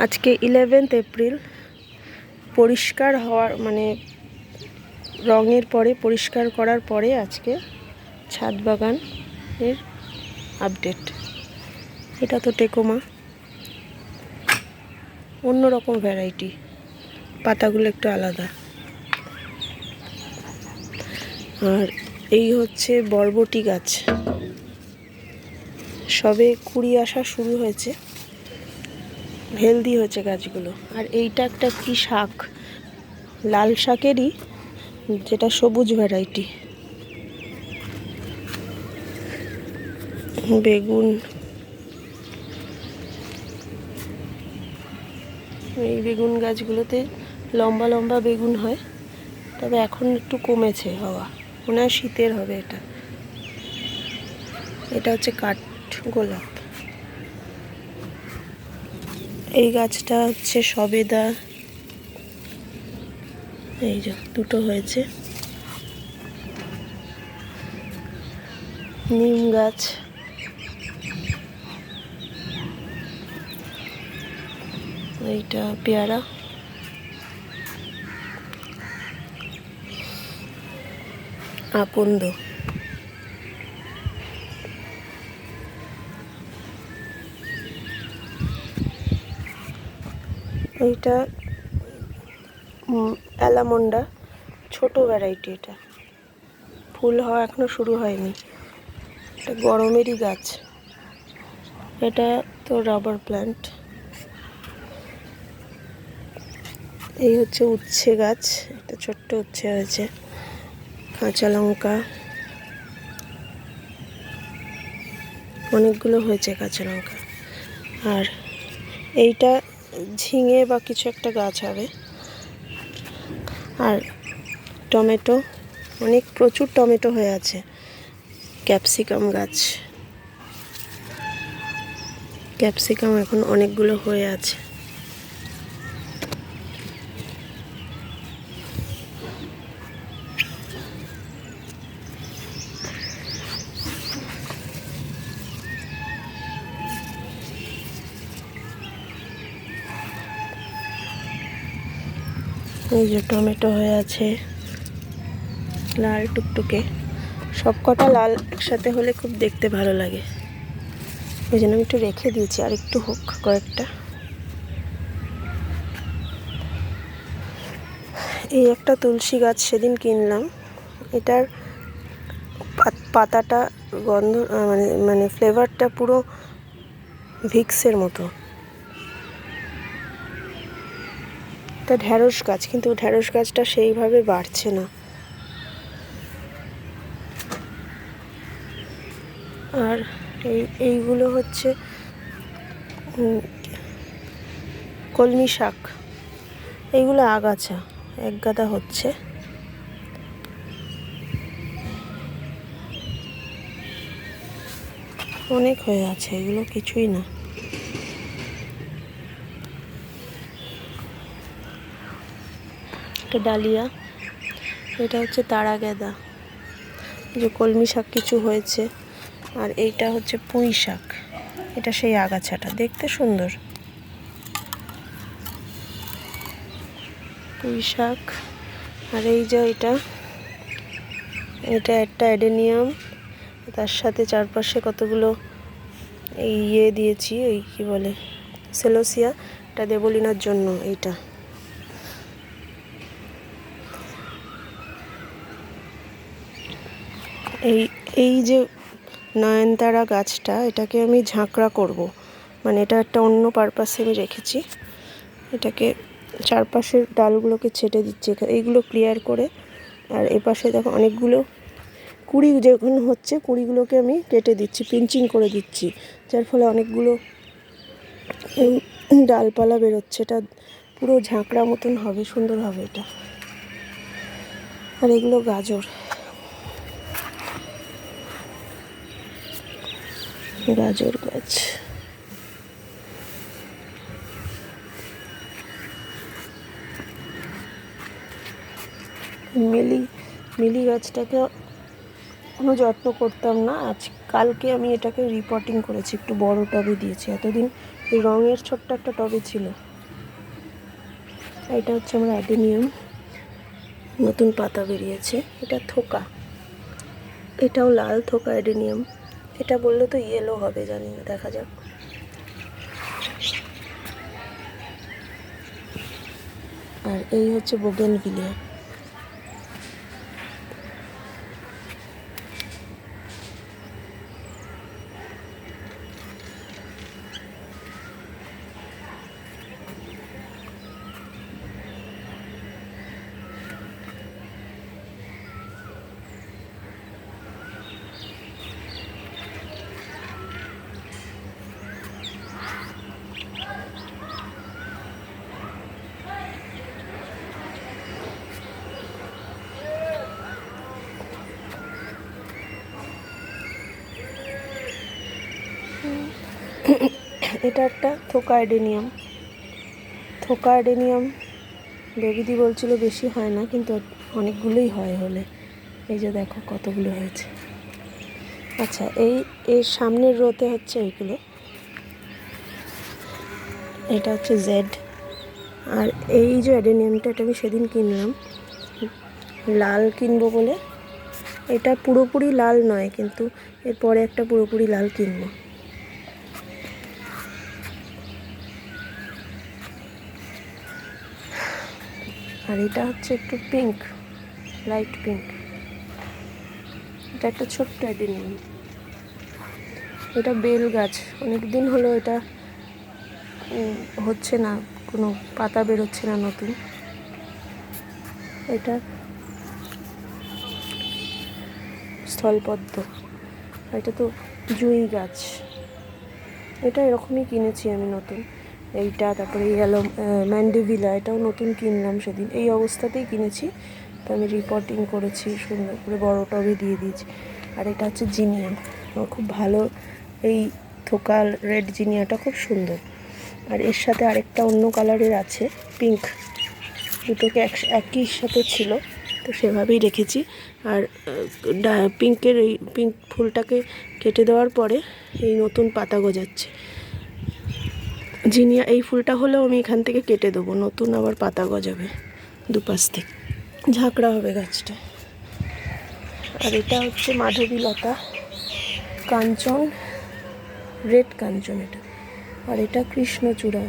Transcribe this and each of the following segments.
আজকে 11 এপ্রিল। পরিষ্কার হওয়ার মানে রঙের পরে পরিষ্কার করার পরে আজকে ছাদ বাগানের আপডেট। এটা তো টেকোমা, অন্যরকম ভ্যারাইটি, পাতাগুলো একটু আলাদা। আর এই হচ্ছে বরবটি গাছ, সবে কুড়ি আসা শুরু হয়েছে, হেলদি হয়েছে গাছগুলো। আর এইটা একটা কি শাক, লাল শাকেরই, যেটা সবুজ ভ্যারাইটি। বেগুন, এই বেগুন গাছগুলোতে লম্বা লম্বা বেগুন হয়, তবে এখন একটু কমেছে হওয়া, মনে হয় শীতের হবে এটা। এটা হচ্ছে কাঠ গোলাপ। এই গাছটা হচ্ছে সবেদা, এই যে দুটো হয়েছে। নিম গাছ, এইটা পেয়ারা, আকন্দ, এইটা অ্যালামন্ডা, ছোট ভ্যারাইটি। এটা ফুল হওয়া এখনো শুরু হয়নি, এটা গরমেরই গাছ। এটা তো রাবার প্ল্যান্ট। এই হচ্ছে উচ্ছে গাছ, একটা ছোট্ট উচ্ছে হয়েছে। কাঁচা লঙ্কা, অনেকগুলো হয়েছে কাঁচা লঙ্কা। আর এইটা ঝিঙে বা কিছু একটা গাছ হবে। আর টমেটো, প্রচুর টমেটো হয়ে আছে। ক্যাপসিকাম গাছ, ক্যাপসিকাম এখন অনেকগুলো হয়ে আছে। এই যে টমেটো হয়ে আছে, লাল টুকটুকে। সব কটা লাল একসাথে হলে খুব দেখতে ভালো লাগে, ওই জন্য আমি একটু রেখে দিয়েছি, আর একটু হোক কয়েকটা। এই একটা তুলসী গাছ সেদিন কিনলাম, এটার পাতাটা গন্ধ মানে ফ্লেভারটা পুরো ভিক্সের মতো। এটা ঢ্যাঁড়স গাছ, কিন্তু ঢ্যাঁড়স গাছটা সেইভাবে বাড়ছে না। আর এইগুলো হচ্ছে কলমি শাক, এইগুলো আগাছা, এক গাদা হচ্ছে। অনেক হয়ে আছে, এগুলো কিছুই না। একটা ডালিয়া, এটা হচ্ছে তারা গেঁদা। এই যে কলমি শাক কিছু হয়েছে। আর এইটা হচ্ছে পুঁই শাক, এটা সেই আগাছাটা, দেখতে সুন্দর। পুঁই শাক। আর এই যে এটা একটা অ্যাডেনিয়াম, তার সাথে চারপাশে কতগুলো এই দিয়েছি, ওই কি বলে সেলোসিয়া, এটা দেবলিনার জন্য। এইটা এই যে নয়নতারা গাছটা, এটাকে আমি ঝাঁকড়া করব, মানে এটা একটা অন্য পারপাসে আমি রেখেছি। এটাকে চারপাশের ডালগুলোকে ছেটে দিচ্ছি, এইগুলো ক্লিয়ার করে। আর এপাশে দেখো অনেকগুলো কুড়ি যখন হচ্ছে, কুড়িগুলোকে আমি কেটে দিচ্ছি, পিঞ্চিং করে দিচ্ছি, যার ফলে অনেকগুলো ডালপালা বেরোচ্ছে। এটা পুরো ঝাঁকড়া মতন হবে, সুন্দর হবে এটা। আর এগুলো গাজর, গাজর গাছ। মিলি গাছটাকে কোনো যত্ন করতাম না, কালকে আমি এটাকে রিপোর্টিং করেছি, একটু বড় টবে দিয়েছি। এতদিন এই রঙের ছোট্ট একটা টবে ছিল। এটা হচ্ছে আমার অ্যাডেনিয়াম, নতুন পাতা বেরিয়েছে। এটা থোকা, এটাও লাল থোকা অ্যাডেনিয়াম। এটা বললে তো ইয়েলো হবে, জানি না, দেখা যাক। আর এই হচ্ছে বোগেনভিলিয়া। এটা একটা থোকা অ্যাডেনিয়াম। থোকা অ্যাডেনিয়াম বেবিদি বলছিল বেশি হয় না, কিন্তু অনেকগুলোই হয়। হলে এই যে দেখো কতগুলো হয়েছে। আচ্ছা, এর সামনের রোতে হচ্ছে এইগুলো। এটা হচ্ছে জেড। আর এই যে অ্যাডেনিয়ামটা, এটা আমি সেদিন কিনলাম, লাল কিনবো বলে। এটা পুরোপুরি লাল নয়, কিন্তু এরপরে একটা পুরোপুরি লাল কিনবো। আর এটা হচ্ছে একটু পিঙ্ক, লাইট পিঙ্ক। এটা একটা ছোট্ট অ্যাডেনিয়াম। এটা বেল গাছ, অনেক দিন হলো এটা হচ্ছে না, কোনো পাতা বেরোচ্ছে না নতুন। এটা স্থলপদ্ম। এটা তো জুঁই গাছ। এটা এরকমই কিনেছি আমি নতুন। এইটা, তারপরে ইয়েলো ম্যান্ডেভিলা, এটাও নতুন কিনলাম সেদিন, এই অবস্থাতেই কিনেছি। তো আমি রিপোর্টিং করেছি, সুন্দর করে বড় টবে দিয়ে দিয়েছি। আর এটা হচ্ছে জিনিয়া, আমার খুব ভালো। এই থোকা রেড জিনিয়াটা খুব সুন্দর। আর এর সাথে আরেকটা অন্য কালারের আছে, পিঙ্ক। দুটোকে একই সাথে ছিল, তো সেভাবেই রেখেছি। আর পিঙ্কের এই পিঙ্ক ফুলটাকে কেটে দেওয়ার পরে এই নতুন পাতা গজাচ্ছে। জিনিয়া এই ফুলটা হলেও আমি এখান থেকে কেটে দেবো, নতুন আবার পাতা গজাবে দুপাশ থেকে, ঝাঁকড়া হবে গাছটা। আর এটা হচ্ছে মাধবীলতা, কাঞ্চন, রেড কাঞ্চন এটা। আর এটা কৃষ্ণচূড়া।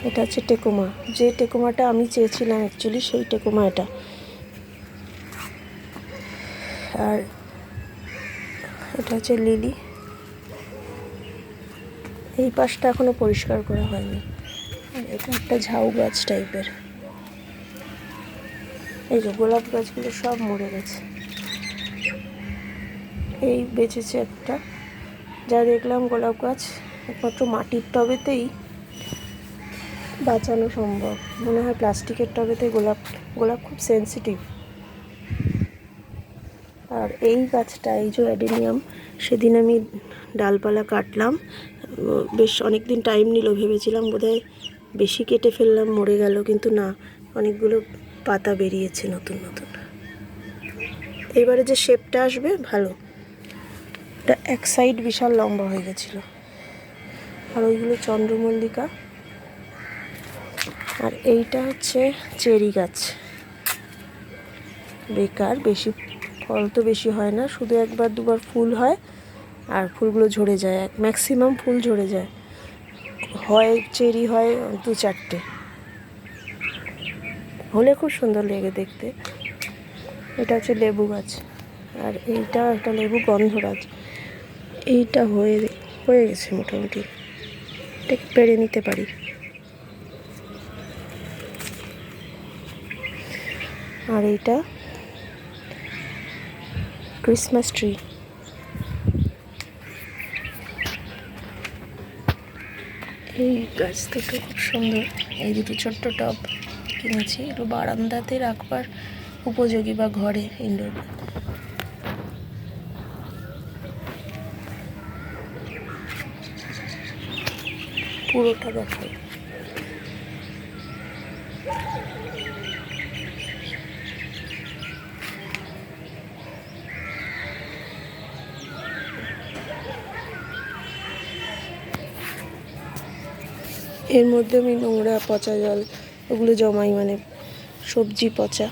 এটা হচ্ছে টেকোমা, যে টেকোমাটা আমি চেয়েছিলাম অ্যাকচুয়ালি, সেই টেকোমা এটা। আর এটা হচ্ছে লিলি। এই পাশটা এখনো পরিষ্কার করা হয়নি। আর এটা একটা ঝাউ গাছ টাইপের। এই যে গোলাপ গাছগুলো সব মরে গেছে, এই বেঁচেছে একটা। যা দেখলাম গোলাপ গাছ একমাত্র মাটির টবেতেই বাঁচানো সম্ভব, মনে হয় প্লাস্টিকের টবেতে গোলাপ খুব সেন্সিটিভ। আর এই গাছটা, এই যে অ্যাডেনিয়াম, সেদিন আমি ডালপালা কাটলাম, বেশ অনেক দিন টাইম নিল। ভেবেছিলাম বোধহয় বেশি কেটে ফেললাম, মরে গেল, কিন্তু না, অনেকগুলো পাতা বেরিয়েছে নতুন নতুন। এবারে যে শেপটা আসবে ভালো। এটা এক সাইড বিশাল লম্বা হয়ে গেছিল। আর ওইগুলো চন্দ্রমল্লিকা। আর এইটা হচ্ছে চেরি গাছ, বেকার, বেশি ফল তো বেশি হয় না, শুধু একবার দুবার ফুল হয়, আর ফুলগুলো ঝরে যায়। ম্যাক্সিমাম ফুল ঝরে যায়, হয় চেরি হয় 2-4টে, হলে খুব সুন্দর লেগে দেখতে। এটা হচ্ছে লেবু গাছ। আর এইটা একটা লেবু গন্ধরাজ। এইটা হয়ে গেছে মোটামুটি, এটাকে পেরে নিতে পারি। আর এইটা ক্রিসমাস ট্রি। এই গাছ দুটো খুব সুন্দর। এই দুটো ছোট্ট টব কিনেছি, এগুলো বারান্দাতে রাখবার উপযোগী, বা ঘরে ইনডোর। পুরোটা দেখো। এর মধ্যে আমি নোংরা পচা জল ওগুলো জমাই, মানে সবজি পচা।